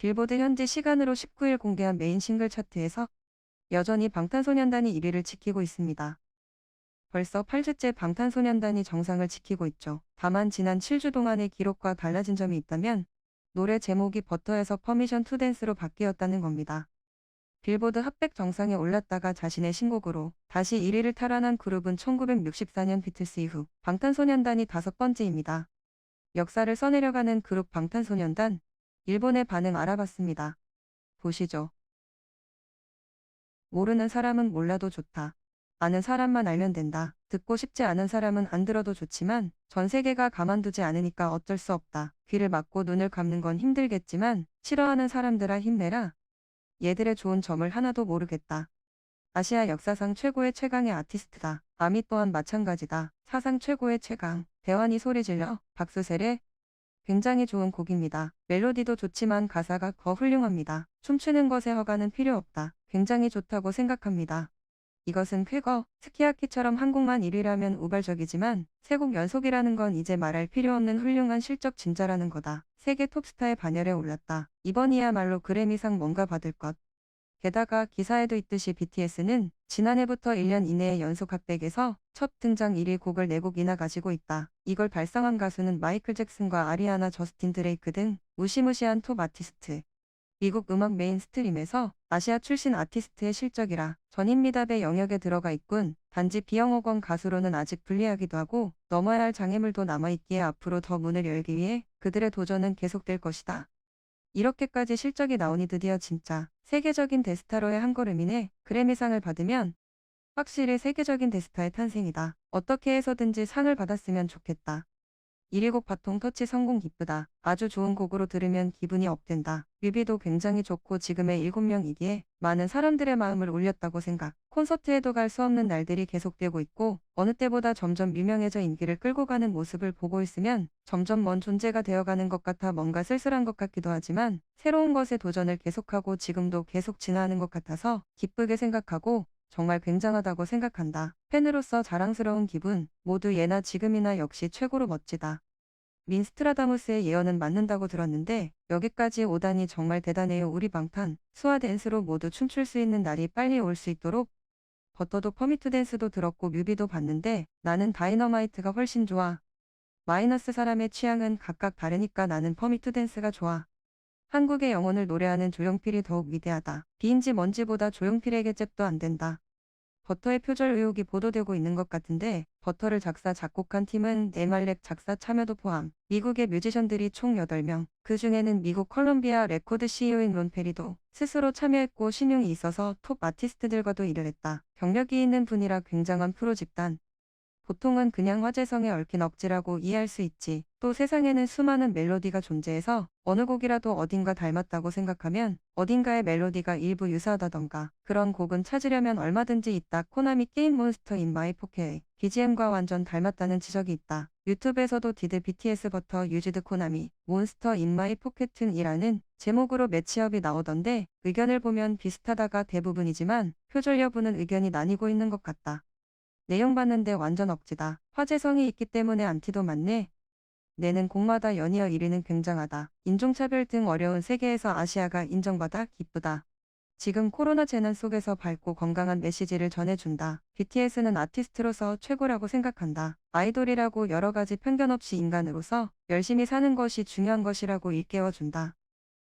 빌보드 현지 시간으로 19일 공개한 메인 싱글 차트에서 여전히 방탄소년단이 1위를 지키고 있습니다. 벌써 8주째 방탄소년단이 정상을 지키고 있죠. 다만 지난 7주 동안의 기록과 달라진 점이 있다면 노래 제목이 버터에서 퍼미션 투 댄스로 바뀌었다는 겁니다. 빌보드 핫백 정상에 올랐다가 자신의 신곡으로 다시 1위를 탈환한 그룹은 1964년 비틀스 이후 방탄소년단이 5번째입니다. 역사를 써내려가는 그룹 방탄소년단, 일본의 반응 알아봤습니다. 보시죠. 모르는 사람은 몰라도 좋다. 아는 사람만 알면 된다. 듣고 싶지 않은 사람은 안 들어도 좋지만 전 세계가 가만두지 않으니까 어쩔 수 없다. 귀를 막고 눈을 감는 건 힘들겠지만 싫어하는 사람들아 힘내라. 얘들의 좋은 점을 하나도 모르겠다. 아시아 역사상 최고의 최강의 아티스트다. 아미 또한 마찬가지다. 사상 최고의 최강. 대환이 소리 질러 박수 세례. 굉장히 좋은 곡입니다. 멜로디도 좋지만 가사가 더 훌륭합니다. 춤추는 것에 허가는 필요 없다. 굉장히 좋다고 생각합니다. 이것은 쾌거, 스키야키처럼 한국만 1위라면 우발적이지만 세 곡 연속이라는 건 이제 말할 필요 없는 훌륭한 실적 진짜라는 거다. 세계 톱스타의 반열에 올랐다. 이번이야말로 그래미상 뭔가 받을 것. 게다가 기사에도 있듯이 BTS는 지난해부터 1년 이내에 연속 핫백에서 첫 등장 1위 곡을 4곡이나 가지고 있다. 이걸 달성한 가수는 마이클 잭슨과 아리아나 저스틴 드레이크 등 무시무시한 톱 아티스트. 미국 음악 메인스트림에서 아시아 출신 아티스트의 실적이라 전인 미답의 영역에 들어가 있군. 단지 비영어권 가수로는 아직 불리하기도 하고 넘어야 할 장애물도 남아있기에 앞으로 더 문을 열기 위해 그들의 도전은 계속될 것이다. 이렇게까지 실적이 나오니 드디어 진짜 세계적인 대스타로의 한 걸음이네. 그래미상을 받으면 확실히 세계적인 대스타의 탄생이다. 어떻게 해서든지 상을 받았으면 좋겠다. 1위 곡 바통 터치 성공 기쁘다. 아주 좋은 곡으로 들으면 기분이 업된다. 뮤비도 굉장히 좋고 지금의 7명이기에 많은 사람들의 마음을 울렸다고 생각. 콘서트에도 갈 수 없는 날들이 계속되고 있고 어느 때보다 점점 유명해져 인기를 끌고 가는 모습을 보고 있으면 점점 먼 존재가 되어가는 것 같아 뭔가 쓸쓸한 것 같기도 하지만 새로운 것에 도전을 계속하고 지금도 계속 진화하는 것 같아서 기쁘게 생각하고 정말 굉장하다고 생각한다. 팬으로서 자랑스러운 기분. 모두 예나 지금이나 역시 최고로 멋지다. 민스트라다무스의 예언은 맞는다고 들었는데 여기까지 오다니 정말 대단해요. 우리 방탄, 수아 댄스로 모두 춤출 수 있는 날이 빨리 올 수 있도록. 버터도 퍼미트 댄스도 들었고 뮤비도 봤는데 나는 다이너마이트가 훨씬 좋아. 마이너스 사람의 취향은 각각 다르니까 나는 퍼미트 댄스가 좋아. 한국의 영혼을 노래하는 조용필이 더욱 위대하다. 비인지 뭔지보다 조용필에게 잽도 안 된다. 버터의 표절 의혹이 보도되고 있는 것 같은데 버터를 작사 작곡한 팀은 네말랩 작사 참여도 포함. 미국의 뮤지션들이 총 8명. 그 중에는 미국 컬럼비아 레코드 CEO인 론 페리도 스스로 참여했고 신용이 있어서 톱 아티스트들과도 일을 했다. 경력이 있는 분이라 굉장한 프로 집단. 보통은 그냥 화제성에 얽힌 억지라고 이해할 수 있지. 또 세상에는 수많은 멜로디가 존재해서 어느 곡이라도 어딘가 닮았다고 생각하면 어딘가의 멜로디가 일부 유사하다던가 그런 곡은 찾으려면 얼마든지 있다. 코나미 게임 몬스터 인 마이 포켓 BGM과 완전 닮았다는 지적이 있다. 유튜브에서도 디드 BTS 버터 유즈드 코나미 몬스터 인 마이 포켓은 이라는 제목으로 매치업이 나오던데 의견을 보면 비슷하다가 대부분이지만 표절 여부는 의견이 나뉘고 있는 것 같다. 내용 봤는데 완전 억지다. 화제성이 있기 때문에 안티도 많네. 내는 곡마다 연이어 1위는 굉장하다. 인종차별 등 어려운 세계에서 아시아가 인정받아 기쁘다. 지금 코로나 재난 속에서 밝고 건강한 메시지를 전해준다. BTS는 아티스트로서 최고라고 생각한다. 아이돌이라고 여러 가지 편견 없이 인간으로서 열심히 사는 것이 중요한 것이라고 일깨워준다.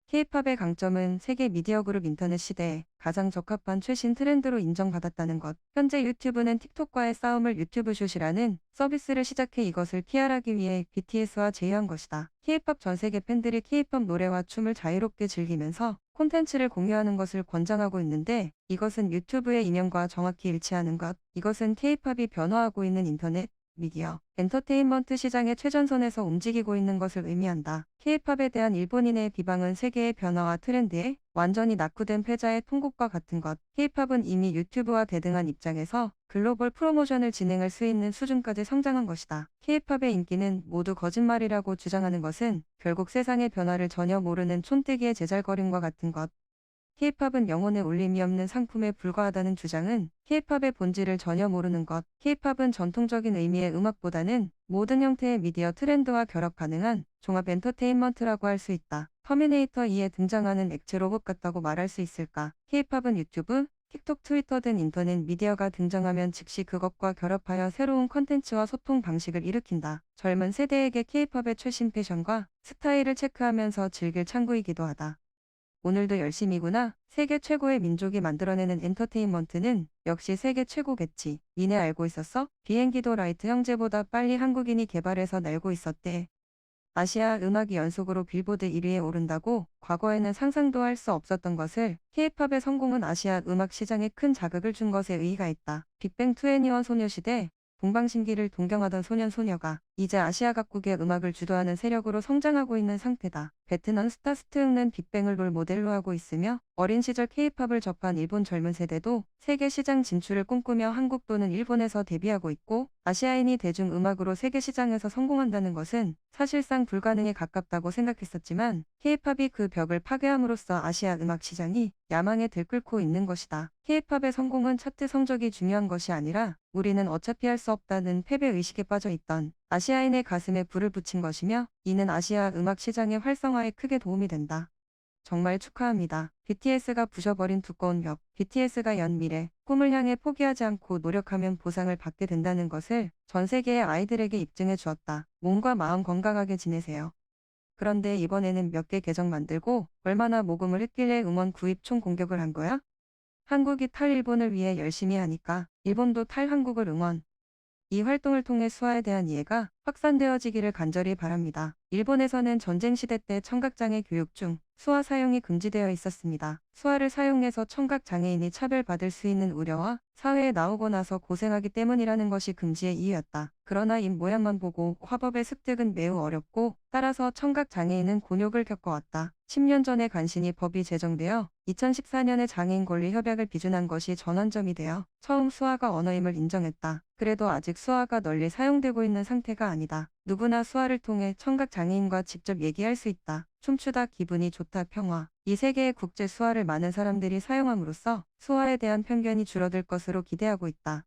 K-팝의 강점은 세계 미디어 그룹 인터넷 시대에 가장 적합한 최신 트렌드로 인정받았다는 것. 현재 유튜브는 틱톡과의 싸움을 유튜브슛이라는 서비스를 시작해 이것을 PR하기 위해 BTS와 제휴한 것이다. K-팝 전 세계 팬들이 K-팝 노래와 춤을 자유롭게 즐기면서 콘텐츠를 공유하는 것을 권장하고 있는데 이것은 유튜브의 이념과 정확히 일치하는 것. 이것은 K-팝이 변화하고 있는 인터넷 미디어, 엔터테인먼트 시장의 최전선에서 움직이고 있는 것을 의미한다. K-팝에 대한 일본인의 비방은 세계의 변화와 트렌드에 완전히 낙후된 패자의 통곡과 같은 것. K-팝은 이미 유튜브와 대등한 입장에서 글로벌 프로모션을 진행할 수 있는 수준까지 성장한 것이다. K-팝의 인기는 모두 거짓말이라고 주장하는 것은 결국 세상의 변화를 전혀 모르는 촌뜨기의 제잘거림과 같은 것. K-팝은 영혼에 울림이 없는 상품에 불과하다는 주장은 K-팝의 본질을 전혀 모르는 것. K-팝은 전통적인 의미의 음악보다는 모든 형태의 미디어 트렌드와 결합 가능한 종합 엔터테인먼트라고 할 수 있다. 터미네이터 2에 등장하는 액체 로봇 같다고 말할 수 있을까? K-팝은 유튜브, 틱톡, 트위터 등 인터넷 미디어가 등장하면 즉시 그것과 결합하여 새로운 컨텐츠와 소통 방식을 일으킨다. 젊은 세대에게 K-팝의 최신 패션과 스타일을 체크하면서 즐길 창구이기도 하다. 오늘도 열심이구나. 세계 최고의 민족이 만들어내는 엔터테인먼트는 역시 세계 최고겠지. 니네 알고 있었어? 비행기도 라이트 형제보다 빨리 한국인이 개발해서 날고 있었대. 아시아 음악이 연속으로 빌보드 1위에 오른다고? 과거에는 상상도 할 수 없었던 것을 K-팝의 성공은 아시아 음악 시장에 큰 자극을 준 것에 의의가 있다. 빅뱅 2NE1 소녀시대 동방신기를 동경하던 소년소녀가 이제 아시아 각국의 음악을 주도하는 세력으로 성장하고 있는 상태다. 베트남 스타스트응는 빅뱅을 롤 모델로 하고 있으며 어린 시절 K-팝을 접한 일본 젊은 세대도 세계 시장 진출을 꿈꾸며 한국 또는 일본에서 데뷔하고 있고 아시아인이 대중음악으로 세계 시장에서 성공한다는 것은 사실상 불가능에 가깝다고 생각했었지만 K-팝이 그 벽을 파괴함으로써 아시아 음악 시장이 야망에 들끓고 있는 것이다. K-팝의 성공은 차트 성적이 중요한 것이 아니라 우리는 어차피 할 수 없다는 패배의식에 빠져 있던 아시아인의 가슴에 불을 붙인 것이며 이는 아시아 음악 시장의 활성화에 크게 도움이 된다. 정말 축하합니다. BTS가 부셔버린 두꺼운 벽. BTS가 연미래, 꿈을 향해 포기하지 않고 노력하면 보상을 받게 된다는 것을 전 세계의 아이들에게 입증해 주었다. 몸과 마음 건강하게 지내세요. 그런데 이번에는 몇 개 계정 만들고 얼마나 모금을 했길래 음원 구입 총 공격을 한 거야? 한국이 탈 일본을 위해 열심히 하니까 일본도 탈 한국을 응원. 이 활동을 통해 수아에 대한 이해가 확산되어지기를 간절히 바랍니다. 일본에서는 전쟁시대 때 청각장애 교육 중 수아 사용이 금지되어 있었습니다. 수아를 사용해서 청각장애인이 차별받을 수 있는 우려와 사회에 나오고 나서 고생하기 때문이라는 것이 금지의 이유였다. 그러나 입 모양만 보고 화법의 습득은 매우 어렵고 따라서 청각장애인은 곤욕을 겪어왔다. 10년 전에 간신히 법이 제정되어 2014년에 장애인 권리 협약을 비준한 것이 전환점이 되어 처음 수아가 언어임을 인정했다. 그래도 아직 수아가 널리 사용되고 있는 상태가 아니다. 누구나 수아를 통해 청각장애인과 직접 얘기할 수 있다. 춤추다 기분이 좋다 평화. 이 세계의 국제 수아를 많은 사람들이 사용함으로써 수아에 대한 편견이 줄어들 것으로 기대하고 있다.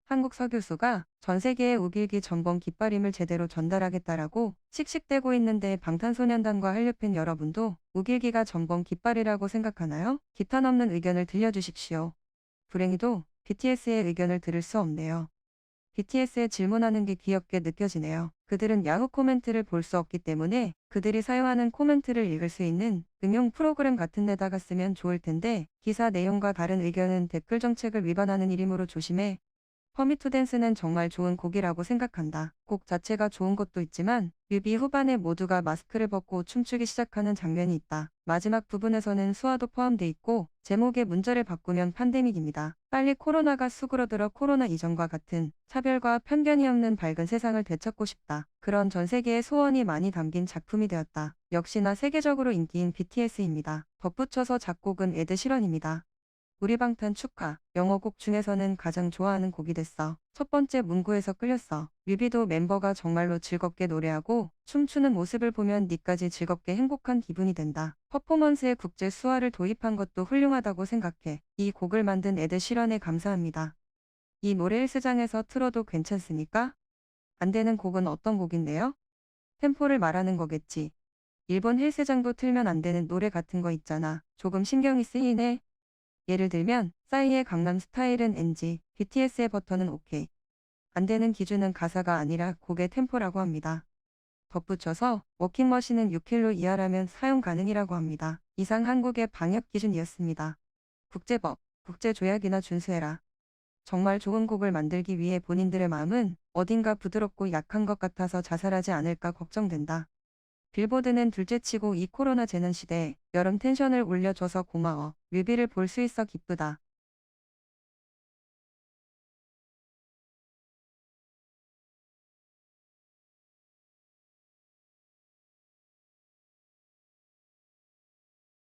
한국 서교수가 전 세계에 우길기 전범 깃발임을 제대로 전달하겠다라고 씩씩대고 있는데 방탄소년단과 한류팬 여러분도 우길기가 전범 깃발이라고 생각하나요? 기탄 없는 의견을 들려주십시오. 불행히도 BTS의 의견을 들을 수 없네요. BTS에 질문하는 게 귀엽게 느껴지네요. 그들은 야후 코멘트를 볼 수 없기 때문에 그들이 사용하는 코멘트를 읽을 수 있는 응용 프로그램 같은 데다가 쓰면 좋을 텐데 기사 내용과 다른 의견은 댓글 정책을 위반하는 일이므로 조심해. 퍼미투댄스는 정말 좋은 곡이라고 생각한다. 곡 자체가 좋은 것도 있지만 뮤비 후반에 모두가 마스크를 벗고 춤추기 시작하는 장면이 있다. 마지막 부분에서는 수아도 포함돼 있고 제목의 문자를 바꾸면 팬데믹입니다. 빨리 코로나가 수그러들어 코로나 이전과 같은 차별과 편견이 없는 밝은 세상을 되찾고 싶다. 그런 전 세계의 소원이 많이 담긴 작품이 되었다. 역시나 세계적으로 인기인 BTS입니다. 덧붙여서 작곡은 에드 시런입니다. 우리 방탄 축하. 영어곡 중에서는 가장 좋아하는 곡이 됐어. 첫 번째 문구에서 끌렸어. 뮤비도 멤버가 정말로 즐겁게 노래하고 춤추는 모습을 보면 니까지 즐겁게 행복한 기분이 된다. 퍼포먼스에 국제 수화를 도입한 것도 훌륭하다고 생각해. 이 곡을 만든 에드 시런에 감사합니다. 이 노래 헬스장에서 틀어도 괜찮습니까? 안 되는 곡은 어떤 곡인데요? 템포를 말하는 거겠지. 일본 헬스장도 틀면 안 되는 노래 같은 거 있잖아. 조금 신경이 쓰이네. 예를 들면 싸이의 강남 스타일은 NG, BTS의 버터는 OK. 안 되는 기준은 가사가 아니라 곡의 템포라고 합니다. 덧붙여서 워킹머신은 6kg 이하라면 사용 가능이라고 합니다. 이상 한국의 방역 기준이었습니다. 국제법, 국제조약이나 준수해라. 정말 좋은 곡을 만들기 위해 본인들의 마음은 어딘가 부드럽고 약한 것 같아서 자살하지 않을까 걱정된다. 빌보드는 둘째치고 이 코로나 재난 시대에 여름 텐션을 올려줘서 고마워. 뮤비를 볼 수 있어 기쁘다.